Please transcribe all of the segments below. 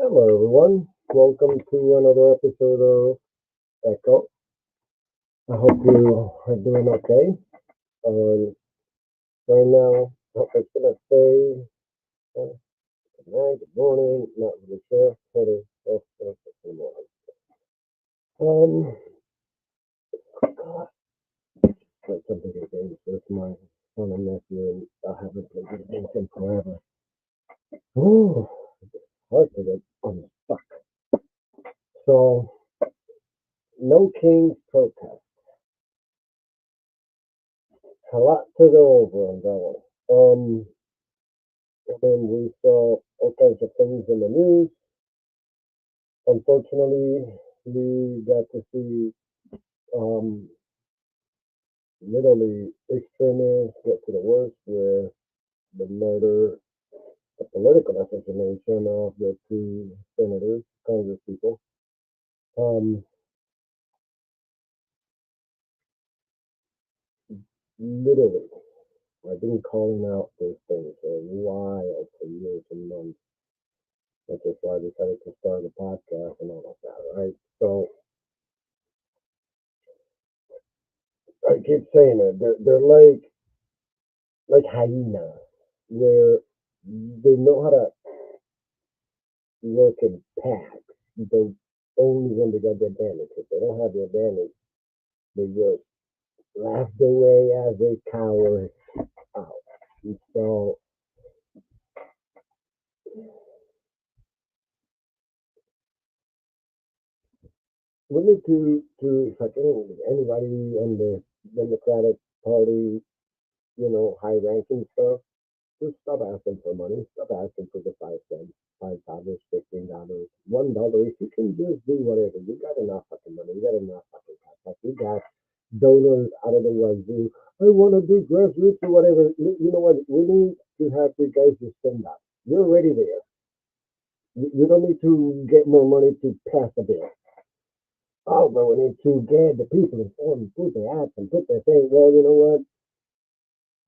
Hello, everyone. Welcome to another episode of Echo. I hope you are doing okay. Right now, I hope it's gonna say good night, good morning. Not really sure. Hold on. Good morning. Um, played some video games with my son and nephew, and I haven't played video games in forever. Ooh, hard to get unstuck. So, no King's protest. A lot to go over on that one. And then we saw all kinds of things in the news. Unfortunately, we got to see um, literally extremists get to the worst with the murder, the political assassination of the two senators, Congress people. Um, Literally, I've been calling out those things for a while, for years and months. Which is why I decided to start a podcast and all of that, right? So I keep saying it. They're like hyenas, where they know how to work in packs, but only when they got the advantage. If they don't have the advantage, they just laughed away as they cower out. And so we need to if I can anybody on the Democratic Party, high ranking stuff, just stop asking for money. Stop asking for the 5 cents, $5, $15, $1. If you can just do whatever, you got enough fucking money. You got enough fucking cash. Like you got donors out of the wazoo. I want to do grassroots or whatever. You know what? We need to have you guys just stand up. You're already there. You don't need to get more money to pass a bill. Oh, but we need to get the people informed, put their ads and put their thing. Well, you know what?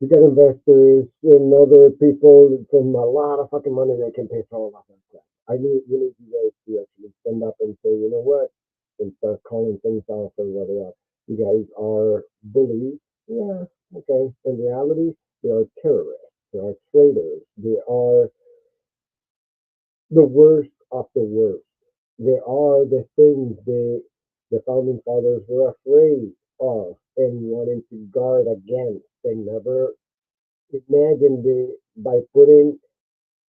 You got investors and other people from a lot of fucking money that can pay for all of that crap. We need you guys to actually stand up and say, you know what, and start calling things out for what they are. You guys are bullies. Yeah, okay. In reality, they are terrorists. They are traitors. They are the worst of the worst. They are the things the founding fathers were afraid of and wanted to guard against. They never imagined by putting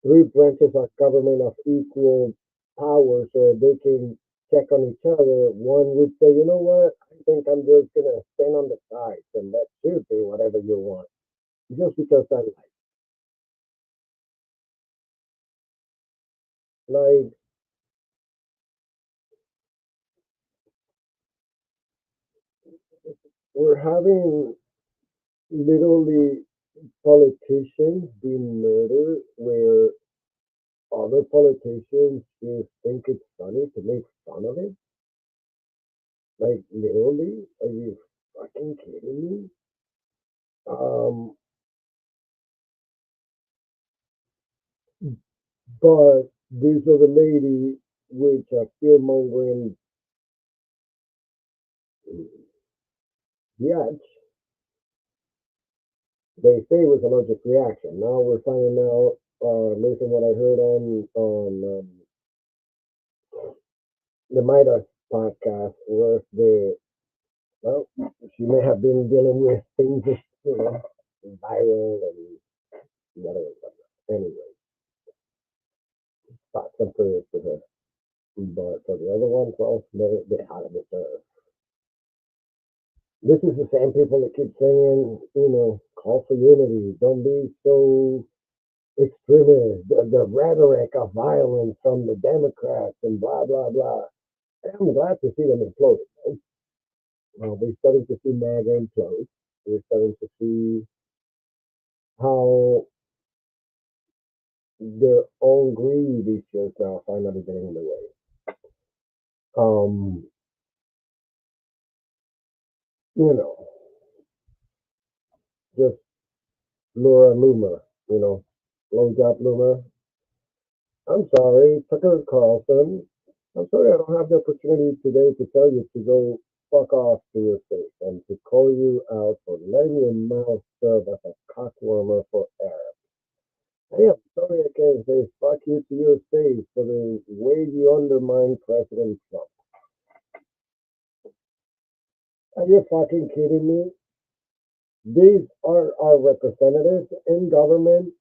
three branches of government of equal power so they can check on each other. One would say, you know what, I think I'm just gonna stand on the sides and let you do whatever you want. Just because I like we're having literally politicians being murdered where other politicians just think it's funny to make fun of it. Like literally, are you fucking kidding me? Um, but this other lady, which a fear mongering biatch, they say it was an allergic reaction. Now we're finding out, based on what I heard on the Midas podcast, was the well, she may have been dealing with things, just, viral and whatever. Anyway, thoughts and prayers for her. But for the other ones, well, they're out of it. This is the same people that keep saying, call for unity. Don't be so extremist. The rhetoric of violence from the Democrats and blah, blah, blah. I'm glad to see them imploding. Right? Well, we're starting to see MAGA implode. We're starting to see how their own greed issues now finally getting in the way. Um, you know, just Laura Loomer, low job Loomer. I'm sorry, Tucker Carlson. I'm sorry I don't have the opportunity today to tell you to go fuck off to your face and to call you out for letting your mouth serve as a cockwarmer for air. I am sorry I can't say fuck you to your face for the way you undermine President Trump. Are you fucking kidding me? These are our representatives in government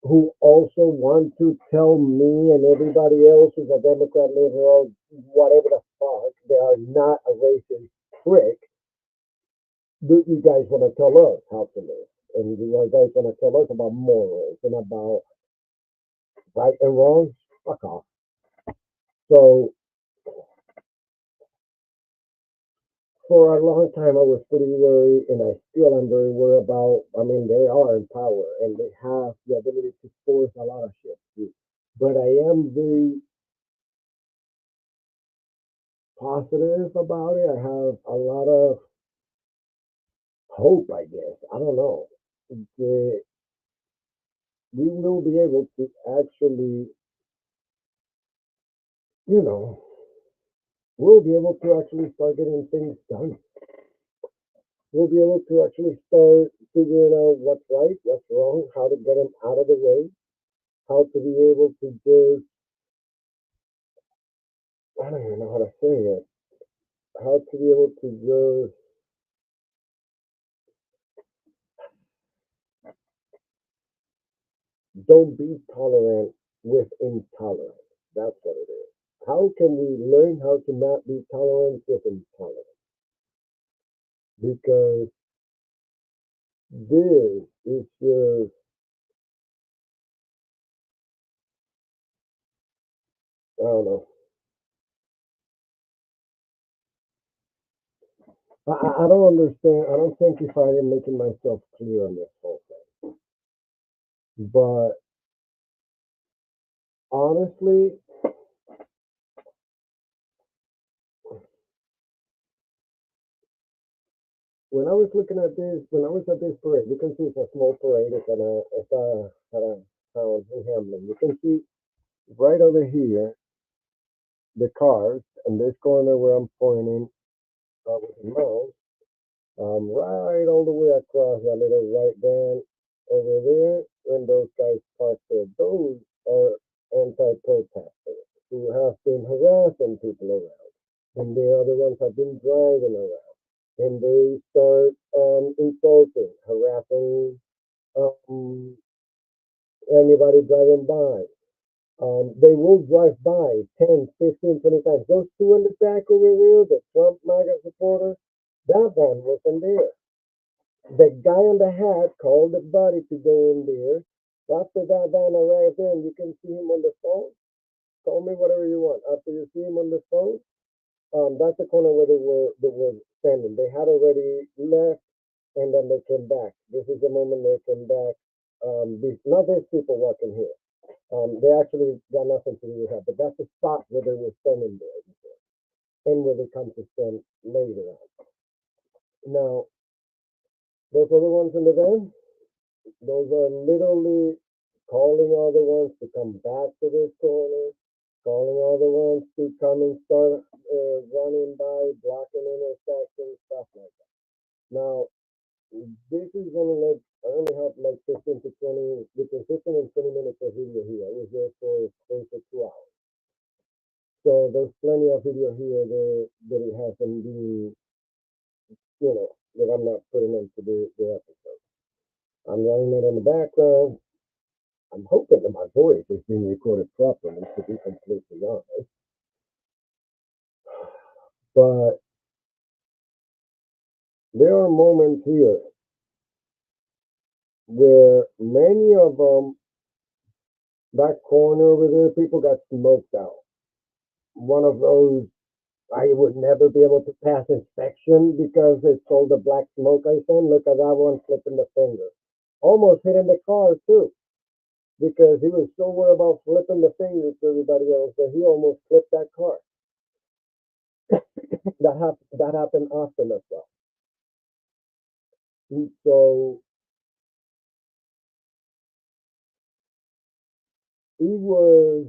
who also want to tell me and everybody else who's a Democrat, liberal, whatever the fuck, they are not a racist prick. Do you guys want to tell us how to live? And you guys want to tell us about morals and about right and wrong? Fuck off. So for a long time, I was pretty worried, and I still am very worried about. I mean, they are in power, and they have the ability to force a lot of shit. Too. But I am very positive about it. I have a lot of hope, I guess. I don't know. That we will be able to actually, you know, we'll be able to actually start getting things done. We'll be able to actually start figuring out what's right, what's wrong, how to get them out of the way, how to be able to just, I don't even know how to say it, how to be able to just don't be tolerant with intolerance. That's what it is. How can we learn how to not be tolerant with intolerance? Because this is just, I don't know. I don't understand. I don't think if I am making myself clear on this whole thing. But honestly, when I was looking at this, when I was at this parade, you can see it's a small parade. It's at a town in Hamlin. You can see right over here the cars, and this corner where I'm pointing with the mouse, right all the way across that little white van over there, when those guys park there, those are anti-protesters who have been harassing people around, and the other ones have been driving around, and they start insulting, harassing um, anybody driving by. They will drive by 10, 15, 20 times. Those two in the back over there, the Trump MAGA supporters, that van wasn't there. The guy on the hat called the buddy to go in there. After that van arrived there, and you can see him on the phone. Call me whatever you want. After you see him on the phone, that's the corner where they were standing. They had already left, and then they came back. This is the moment they came back. Not these people walking here. They actually got nothing to do with that, but that's the spot where they were standing there before, and where they come to stand later on. Now, those other ones in the van, those are literally calling all the ones to come back to this corner, calling all the ones to come and start running by, blocking intersections, stuff like that. Now, this is only like, I only have like 15 to 20, between 15 and 20 minutes of video here. I was there for close to 2 hours. So there's plenty of video here that it hasn't been, that I'm not putting into the episode. I'm running it in the background. I'm hoping that my voice is being recorded properly, to be completely honest. But there are moments here where many of them, that corner over there, people got smoked out. One of those, I would never be able to pass inspection because it's all the black smoke I send. Look at that one flipping the finger. Almost hitting the car too, because he was so worried about flipping the fingers to everybody else that he almost flipped that car. That happened often as well. And so he was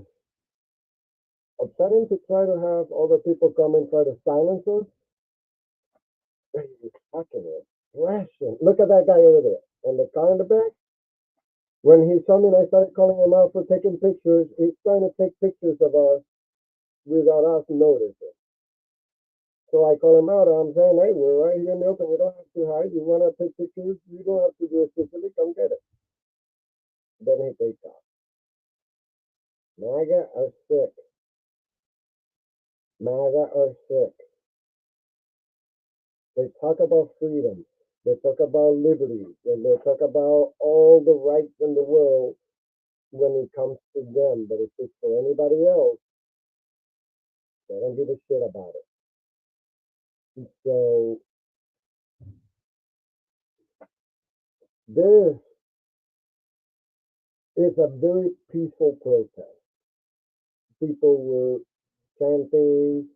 upsetting to try to have other people come and try to silence us. He was fucking aggression. Look at that guy over there in the car in the back. When he saw me and I started calling him out for taking pictures, he's trying to take pictures of us without us noticing. So I call him out. I'm saying, hey, we're right here in the open. You don't have to hide. You want to take pictures? You don't have to do it specifically. Come get it. Then he takes off. MAGA are sick. MAGA are sick. They talk about freedom. They talk about liberty. And they talk about all the rights in the world when it comes to them. But if it's for anybody else, they don't give a shit about it. So this is a very peaceful protest. People were chanting,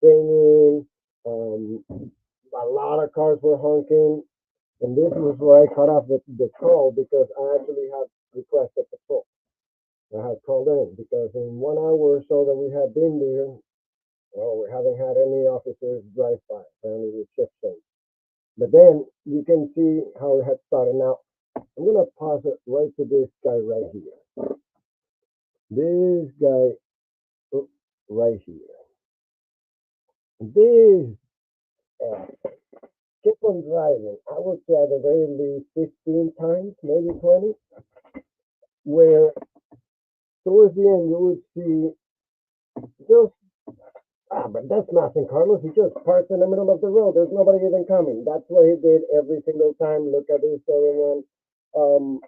singing. A lot of cars were honking. And this was where I cut off the call because I actually had requested the call. I had called in because in 1 hour or so that we had been there, well, we haven't had any officers drive by. Apparently, we shift change. But then you can see how it had started. Now, I'm going to pause it right to this guy right here. This guy right here. This keep on driving. I would say at the very least 15 times, maybe 20, where towards the end you would see just, but that's nothing, Carlos. He just parks in the middle of the road. There's nobody even coming. That's what he did every single time. Look at this other one. Um,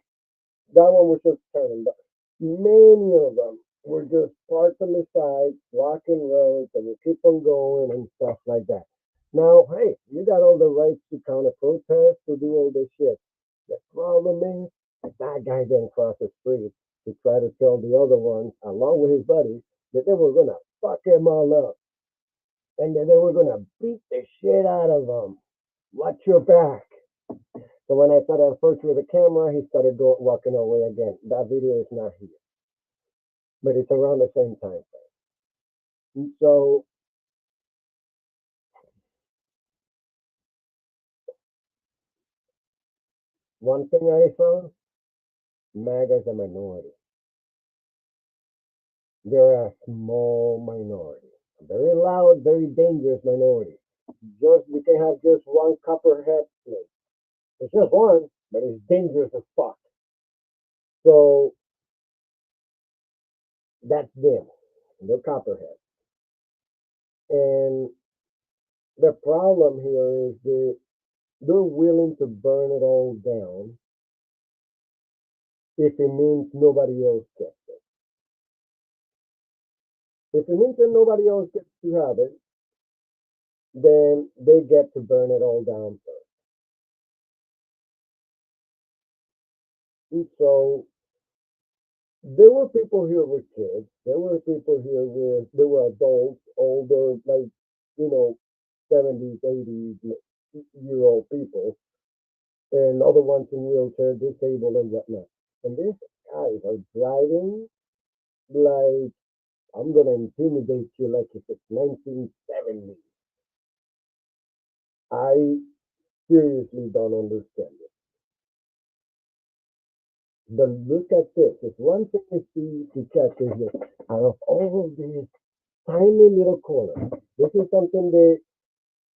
that one was just turning. But many of them were just parked on the side, blocking roads, and we keep on going and stuff like that. Now, hey, you got all the rights to counter protest, to do all this shit. The problem is that guy didn't cross the street to try to tell the other ones, along with his buddies, that they were gonna fuck him all up and that they were gonna beat the shit out of him. Watch your back. So when I started approaching with the camera, he started walking away again. That video is not here, but it's around the same time frame. So one thing I found, MAGA is a minority. They're a small minority, a very loud, very dangerous minority. Just we can have just one copperhead snake. It's just one, but it's dangerous as fuck. So that's them. They're copperhead. And the problem here is that they're willing to burn it all down if it means nobody else gets it. If it means that nobody else gets to have it, then they get to burn it all down first. And so there were people here with kids. There were people here with, there were adults, older, like, 70s, 80s year old people, and other ones in wheelchair, disabled, and whatnot. And these guys are driving like, I'm going to intimidate you like if it's 1970. I seriously don't understand it. But look at this. It's one thing to catch is that out of all of these tiny little corners, this is something that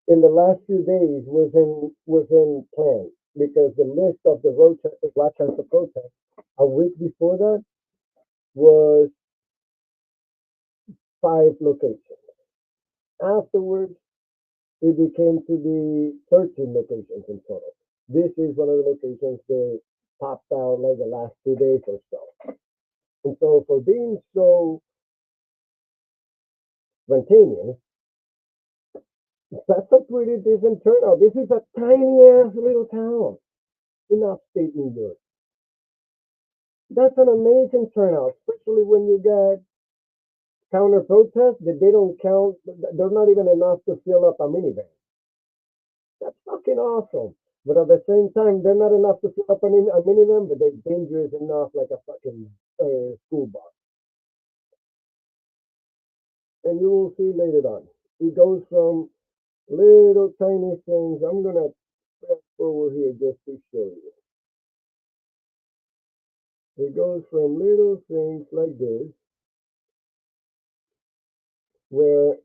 in the last few days was in plan because the list of the Rochester Black Council protest a week before that was 5 locations. Afterwards, it became to be 13 locations in total. This is one of the locations that popped out like the last 2 days or so. And so for being so spontaneous, that's a pretty decent turnout. This is a tiny ass little town in upstate New York. That's an amazing turnout, especially when you got counter protests that they don't count. They're not even enough to fill up a minivan. That's fucking awesome. But at the same time, they're not enough to fill up a minivan, but they're dangerous enough like a fucking school bus. And you will see later on. It goes from little tiny things. I'm gonna fast forward here just to show you. It goes from little things like this, where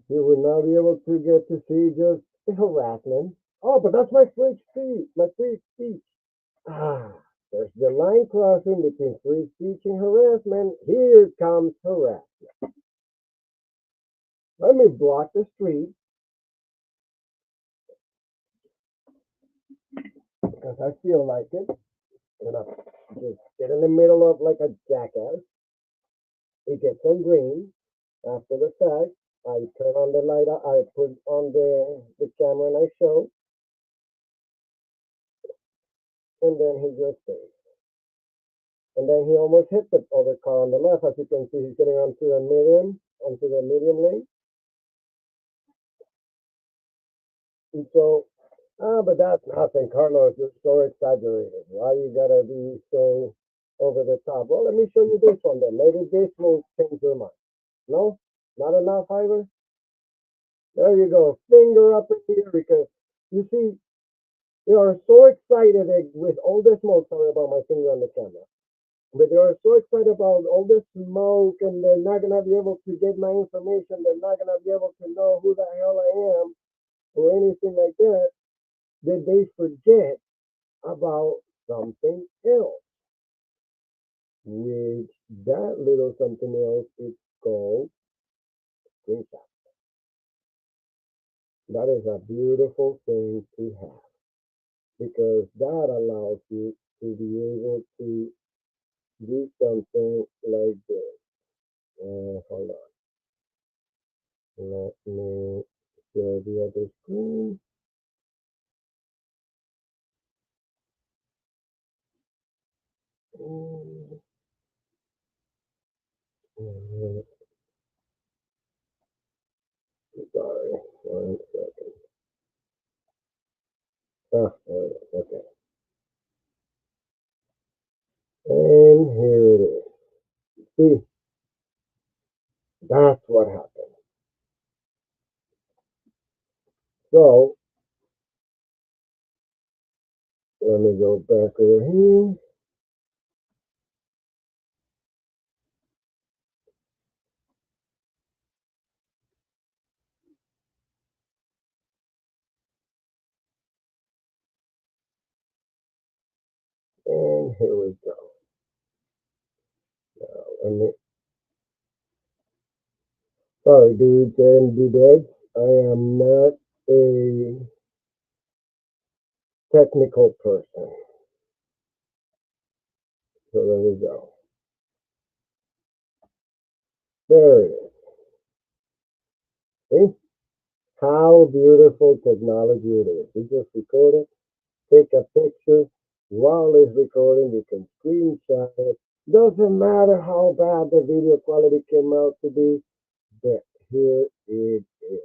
you will now be able to get to see just the harassment. Oh, but that's my free speech. My free speech. Ah, there's the line crossing between free speech and harassment. Here comes harassment. Let me block the street because I feel like it. I'm gonna just get in the middle of like a jackass. It gets on green. After the fact, I turn on the light. I put on the camera and I show, and then he just stays. And then he almost hit the other car on the left. As you can see, he's getting onto the medium lane. And so, but that's nothing, Carlos. You're so exaggerated. Why you gotta be so over the top? Well, let me show you this one then. Maybe this will change your mind. No, not enough, Iver. There you go. Finger up in the air because you see, they are so excited with all the smoke. Sorry about my finger on the camera. But they are so excited about all the smoke and they're not going to be able to get my information. They're not going to be able to know who the hell I am or anything like that. That they forget about something else, which that little something else is called screenshot. That is a beautiful thing to have because that allows you to be able to do something like this. Hold on. Let me share the other screen. Mm, Sorry, 1 second. Ah, there it is. Okay. And here it is. See, that's what happened. So, let me go back over here. And here we go. Let me, sorry, dudes and dudettes. I am not a technical person. So there we go. There it is. See how beautiful technology it is. You just record it, take a picture while it's recording. You can screenshot it. Doesn't matter how bad the video quality came out to be, but here it is.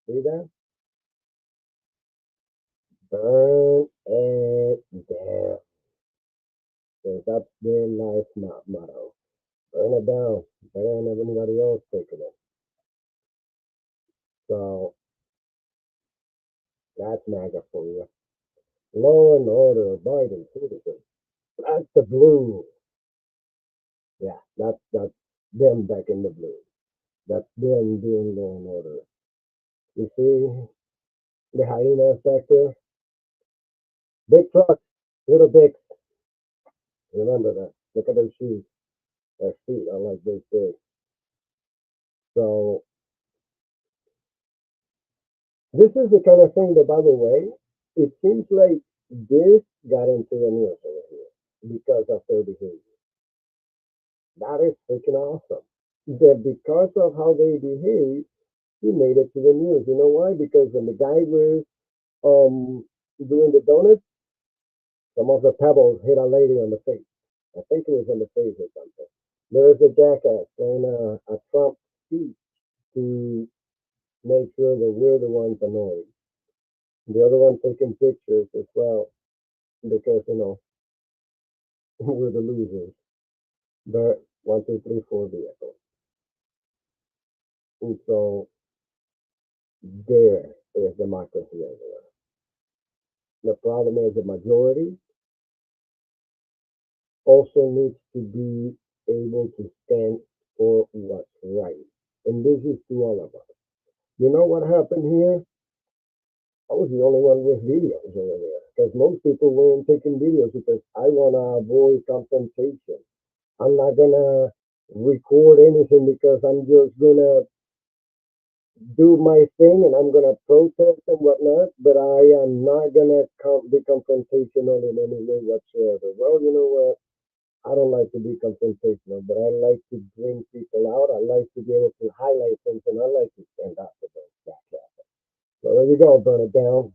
See that? Burn it down. So that's their life motto. Burn it down. Better than anybody else taking it. So that's MAGA for you. Law and order, Biden, citizen. That's the blue. Yeah, that's them back in the blue. That's them doing law and order. You see the hyena effect there? Big trucks, little dicks. Remember that. Look at their shoes. Their feet are like this big. So this is the kind of thing that, by the way, it seems like this got into the news over here because of their behavior. That is freaking awesome. That because of how they behave, he made it to the news. You know why? Because when the guy was doing the donuts, some of the pebbles hit a lady on the face. I think it was on the face or something. There is a jackass playing a Trump speech to make sure that we're the ones annoyed. The other one taking pictures as well because we're the losers. But 1, 2, 3, 4 vehicles. And so there is democracy everywhere. The problem is the majority also needs to be able to stand for what's right. And this is to all of us. You know what happened here? I was the only one with videos over there because most people weren't taking videos because I want to avoid confrontation. I'm not going to record anything because I'm just going to do my thing and I'm going to protest and whatnot, but I am not going to be confrontational in any way whatsoever. Well, you know what? I don't like to be confrontational, but I like to bring people out. I like to be able to highlight things, and I like to stand up for those back. So there you go, burn it down.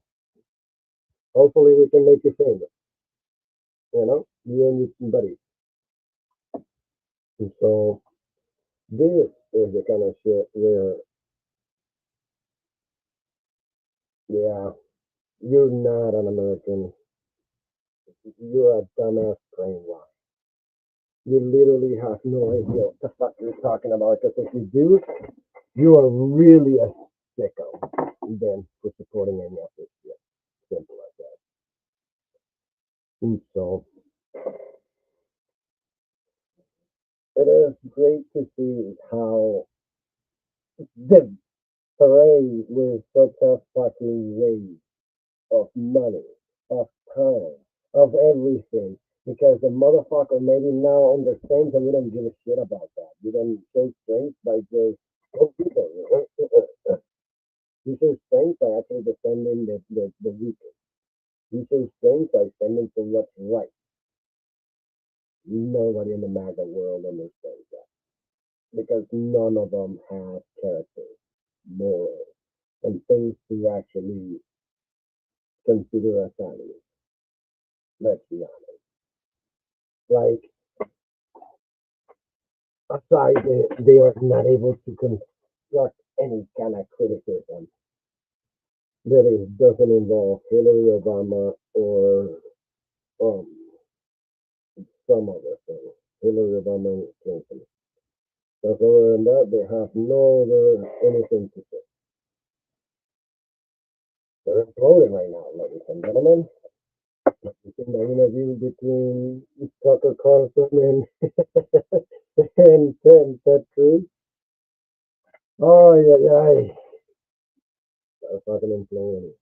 Hopefully, we can make you famous. You know, you and your buddies. And so this is the kind of shit where, yeah, you're not an American. You're a dumbass brainwash. You literally have no idea what the fuck you're talking about. Because if you do, you are really a sicko then for supporting any of this shit. Simple as that. And so it is great to see how the parade with such a fucking waste of money, of time, of everything. Because the motherfucker maybe now understands and we don't give a shit about that. We don't show strength by just oh, people. We show strength by actually defending the weaker. We show strength by standing for what's right. Nobody in the MAGA world understands that because none of them have character, morals, and things to actually consider as values. Let's be honest. Like, aside, they are not able to construct any kind of criticism that it doesn't involve Hillary Obama or um, some other thing. Hillary Obama and Clinton. Because other than that, they have no other anything to say. They're imploding right now, ladies and gentlemen. You think the interview between Tucker Carlson and Ted Cruz? Oh, yeah, yeah. That's fucking imploding.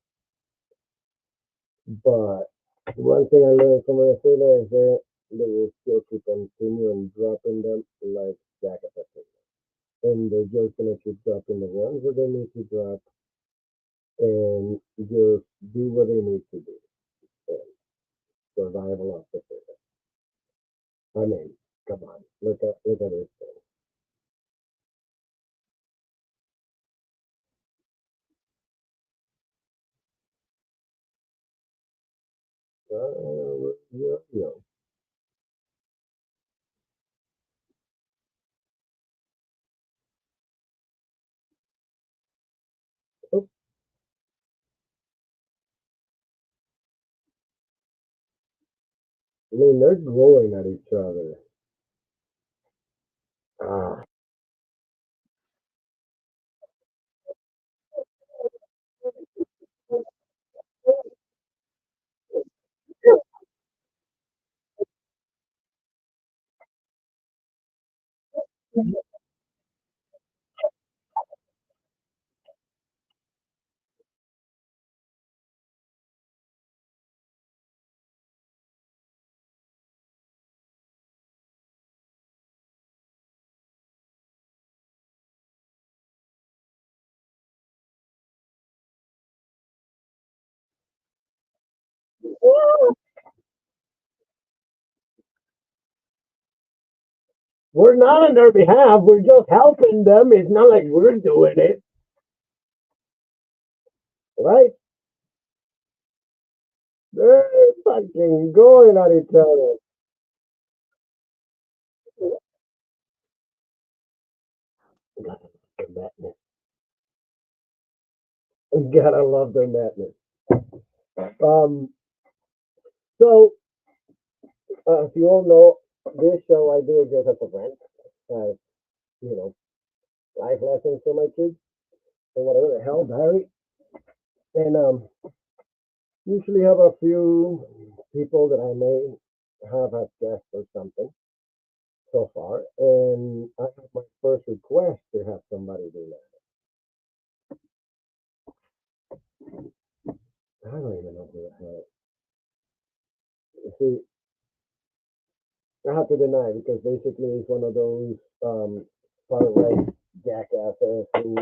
But one thing I learned from Venezuela is that they will still keep continuing dropping them like jack of a potato. And they're just gonna keep dropping the ones that they need to drop and just do what they need to do. And survival of the fittest. I mean, come on, look at this thing. Yeah, yeah. Oh, I mean, they're glowing at each other. Ah, we're not on their behalf. We're just helping them. It's not like we're doing it, right? They're fucking going at each other. Gotta love their madness. Gotta love their madness. Um, so if you all know, this show I do it just as a friend, as you know, life lessons for my kids and whatever the hell, Barry. And usually have a few people that I may have as guests or something so far. And I have my first request to have somebody do that. I don't even know who the hell. You see, I have to deny because basically he's one of those far right jackasses who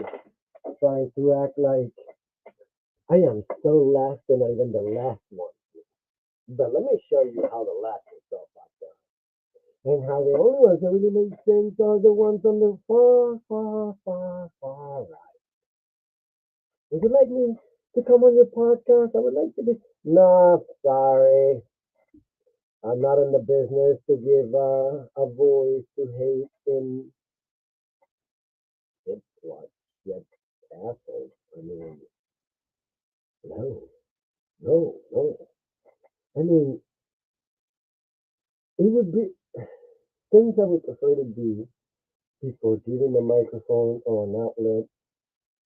trying to act like I am so last and not even the last one. But let me show you how the last stuff like that. And how the only ones that really make sense are the ones on the far, far, far, far right. Would you like me to come on your podcast? I would like to be. No, sorry. I'm not in the business to give a voice to hate and it's like shit assholes. I mean, no, no, no. I mean, it would be things I would prefer to do before giving the microphone or an outlet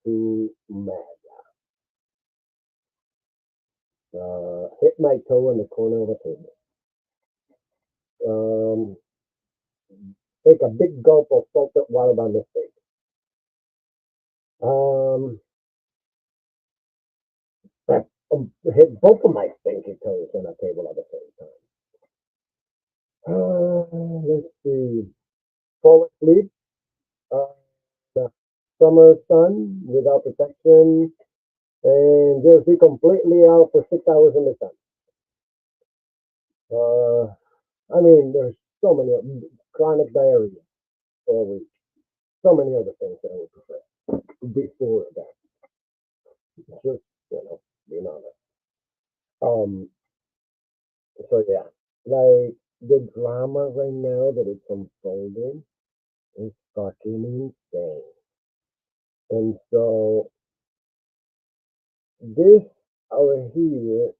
to mad. Hit my toe in the corner of a table. Um, take a big gulp of salted water by mistake. Um, hit both of my stinky toes on a table at the same time. Let's see. Fall asleep. Uh, the summer sun without protection and just be completely out for 6 hours in the sun. Uh, I mean, there's so many chronic diarrhea for a week. So many other things that I would prefer before that. Just being honest. Um, so yeah, like the drama right now that it's unfolding is fucking insane. And so this over here,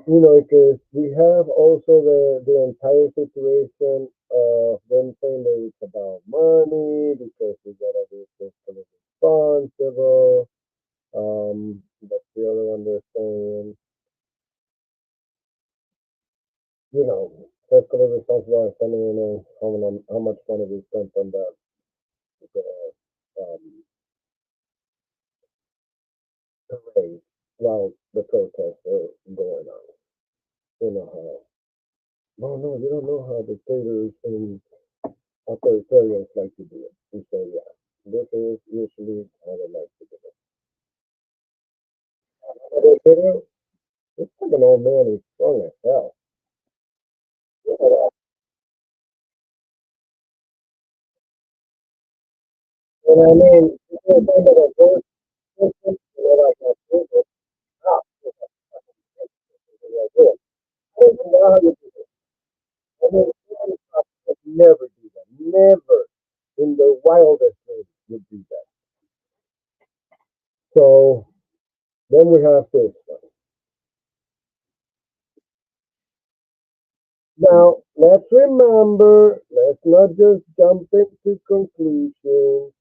because we have also the entire situation of them saying that it's about money because we gotta be fiscally responsible. But the other one they're saying, fiscally responsible and spending, how much money we spent on the parade while the protests were going on. You know how, no, you don't know how dictators and authoritarians like to do it. And so, yeah, this is usually how they like to do it. But it's like an old man who's strong as hell. And I mean, you can't say that a horse person, like a person, ah, like this. I don't even know how you do it. I mean, would never do that. Never in the wildest dreams would do that. So then we have this. Now, let's not just jump into conclusions.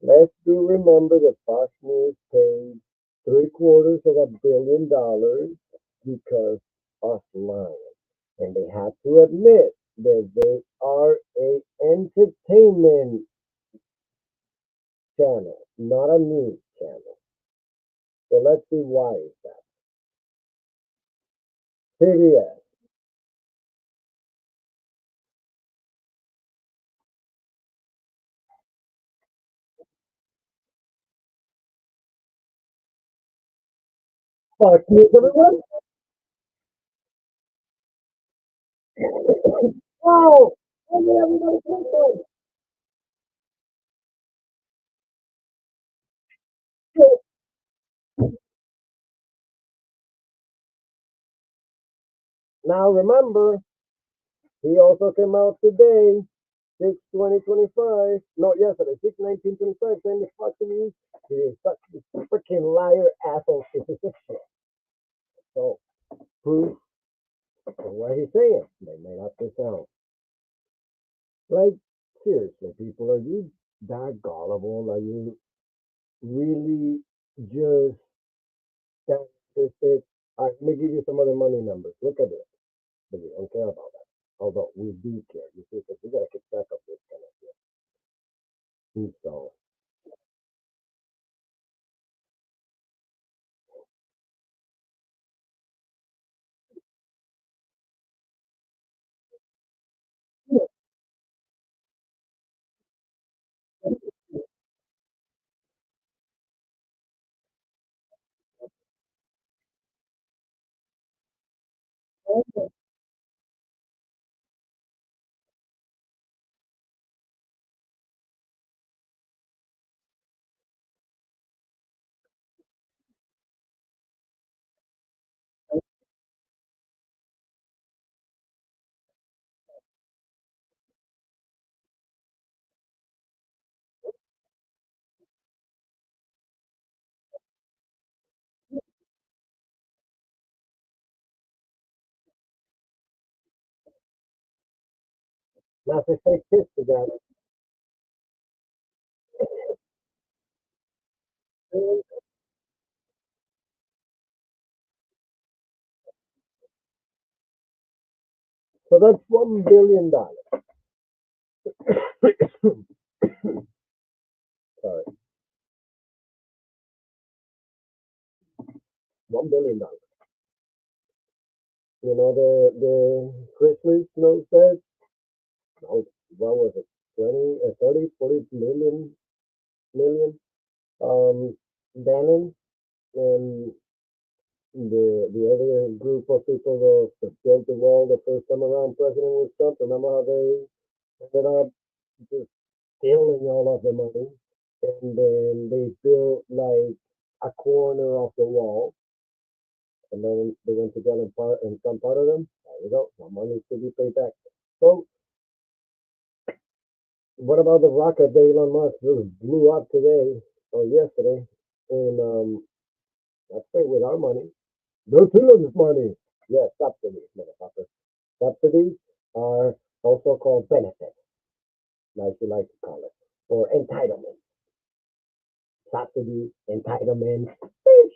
Let's do remember that Fox News paid $750 million because of lying. And they have to admit that they are a entertainment channel, not a news channel. So let's see why is that. CBS, Fox News, everyone. Wow! Everybody, now remember, he also came out today, 6/20/25. No, yesterday, 6/19/25, saying the Fox News is such a freaking liar, asshole, piece of shit. So, proof of what he's saying. They made up this sound. Like, seriously, people, are you that gullible? Are you really just that interested? All right, let me give you some other money numbers. Look at this. But we don't care about that. Although we do care, you see, because we got to keep track of this kind of stuff. And so, now to take this together. So that's $1 billion. Sorry, $1 billion. You know the Chrisley note says, oh, what was it, 20, 30, 40 million. Bannon and the other group of people that built the wall the first time around, President was Trump. Remember how they ended up just stealing all of the money, and then they built like a corner of the wall, and then they went to jail and some part of them. There you go. No money to be paid back. So what about the rocket that Elon Musk just blew up today or yesterday? And let's say with our money, no children's money. Yes, subsidies, motherfucker. Subsidies are also called benefits, like you like to call it, or entitlement. Subsidy, entitlement,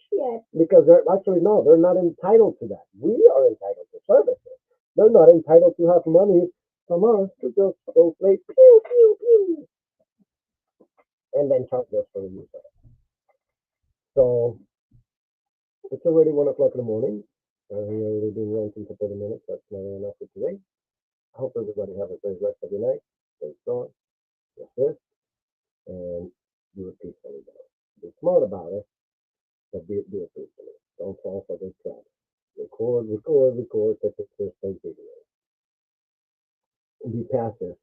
shit. Because they're actually no, they're not entitled to that. We are entitled to services. They're not entitled to have money from us to just go play pew pew pew and then charge us for the use of it. So it's already 1 o'clock in the morning. We already been ranting for 30 minutes. That's not enough for today. I hope everybody have a great rest of your night. Stay strong, resist, and do it peacefully. Be smart about it, but do it peacefully. Don't fall for this trap. Record, take pictures, take videos. Be passive,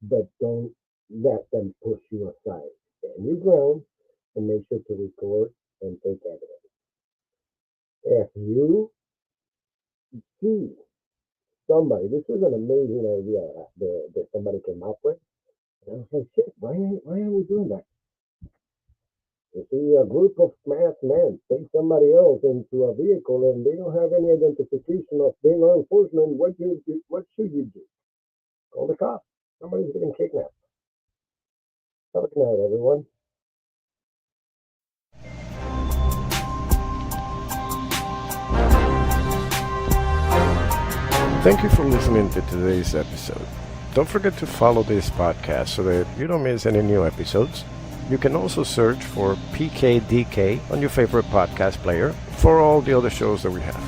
but don't let them push you aside. Stand your ground and make sure to record and take evidence. If you see somebody, this is an amazing idea that somebody came up with. And I was like, shit, why are we doing that? You see a group of masked men take somebody else into a vehicle and they don't have any identification of being law enforcement. What should you do? Call the cops. Somebody's getting kidnapped. Have a good night, everyone. Thank you for listening to today's episode. Don't forget to follow this podcast so that you don't miss any new episodes. You can also search for PKDK on your favorite podcast player for all the other shows that we have.